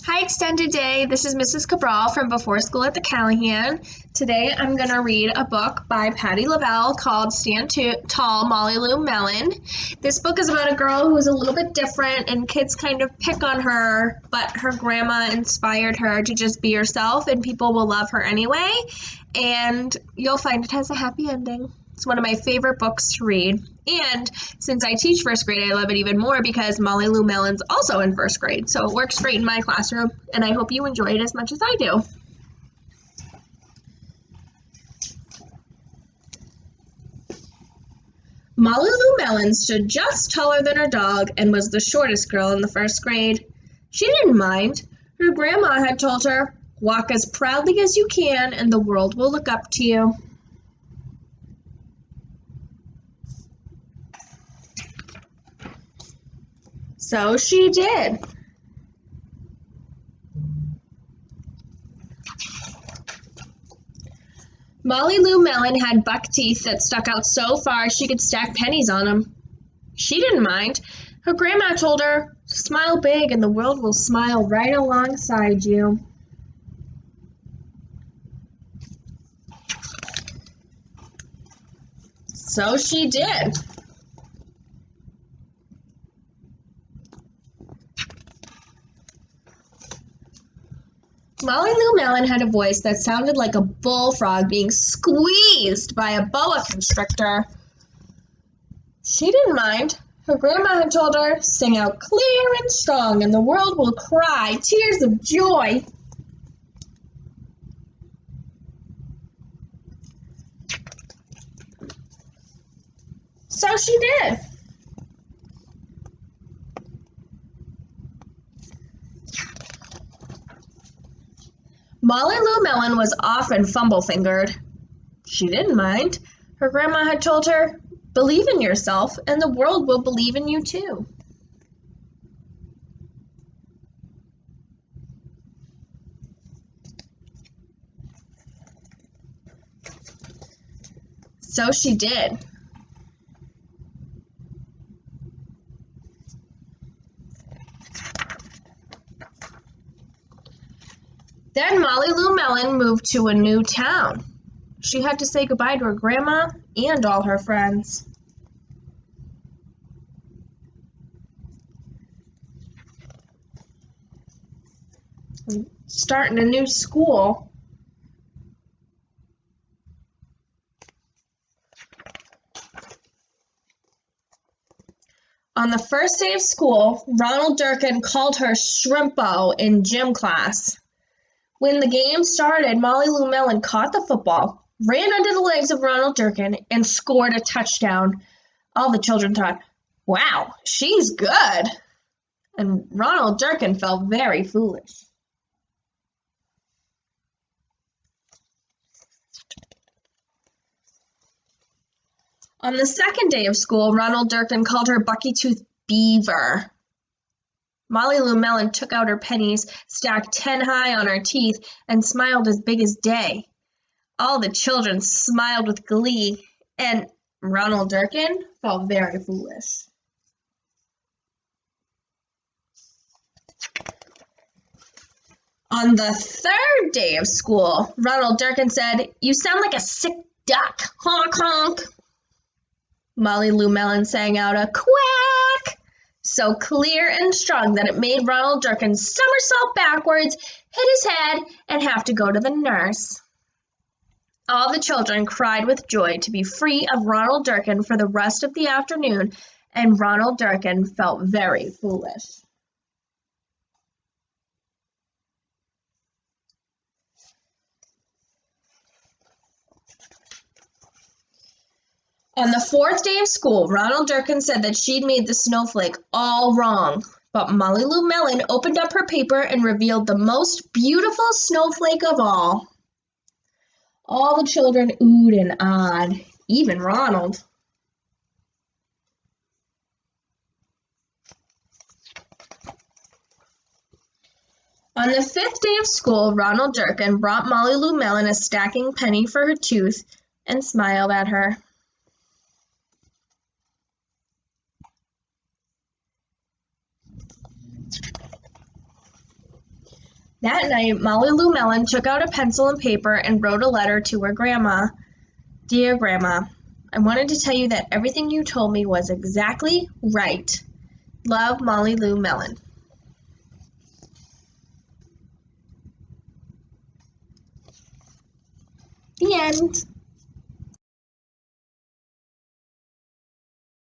Hi, Extended Day. This is Mrs. Cabral from Before School at the Callahan. Today I'm going to read a book by Patti LaBelle called Tall, Molly Lou Melon. This book is about a girl who's a little bit different and kids kind of pick on her, but her grandma inspired her to just be herself and people will love her anyway. And you'll find it has a happy ending. It's one of my favorite books to read. And since I teach first grade, I love it even more because Molly Lou Melon's also in first grade. So it works great in my classroom, and I hope you enjoy it as much as I do. Molly Lou Melon stood just taller than her dog and was the shortest girl in the first grade. She didn't mind. Her grandma had told her, "Walk as proudly as you can and the world will look up to you." So she did. Molly Lou Melon had buck teeth that stuck out so far she could stack pennies on them. She didn't mind. Her grandma told her, "Smile big and the world will smile right alongside you." So she did. Molly Lou Melon had a voice that sounded like a bullfrog being squeezed by a boa constrictor. She didn't mind. Her grandma had told her, "Sing out clear and strong and the world will cry tears of joy." So she did. Molly Lou Melon was often fumble-fingered. She didn't mind. Her grandma had told her, "Believe in yourself and the world will believe in you too." So she did. Then Molly Lou Melon moved to a new town. She had to say goodbye to her grandma and all her friends. Starting a new school. On the first day of school, Ronald Durkin called her Shrimpo in gym class. When the game started, Molly Lou Melon caught the football, ran under the legs of Ronald Durkin, and scored a touchdown. All the children thought, "Wow, she's good." And Ronald Durkin felt very foolish. On the second day of school, Ronald Durkin called her Buckytooth Beaver. Molly Lou Melon took out her pennies, stacked 10 high on her teeth, and smiled as big as day. All the children smiled with glee, and Ronald Durkin felt very foolish. On the third day of school, Ronald Durkin said, "You sound like a sick duck, honk honk." Molly Lou Melon sang out a quack so clear and strong that it made Ronald Durkin somersault backwards, hit his head, and have to go to the nurse. All the children cried with joy to be free of Ronald Durkin for the rest of the afternoon, and Ronald Durkin felt very foolish. On the fourth day of school, Ronald Durkin said that she'd made the snowflake all wrong, but Molly Lou Melon opened up her paper and revealed the most beautiful snowflake of all. All the children oohed and ahed, even Ronald. On the fifth day of school, Ronald Durkin brought Molly Lou Melon a stacking penny for her tooth and smiled at her. That night, Molly Lou Melon took out a pencil and paper and wrote a letter to her grandma. Dear Grandma, I wanted to tell you that everything you told me was exactly right. Love, Molly Lou Melon. The end.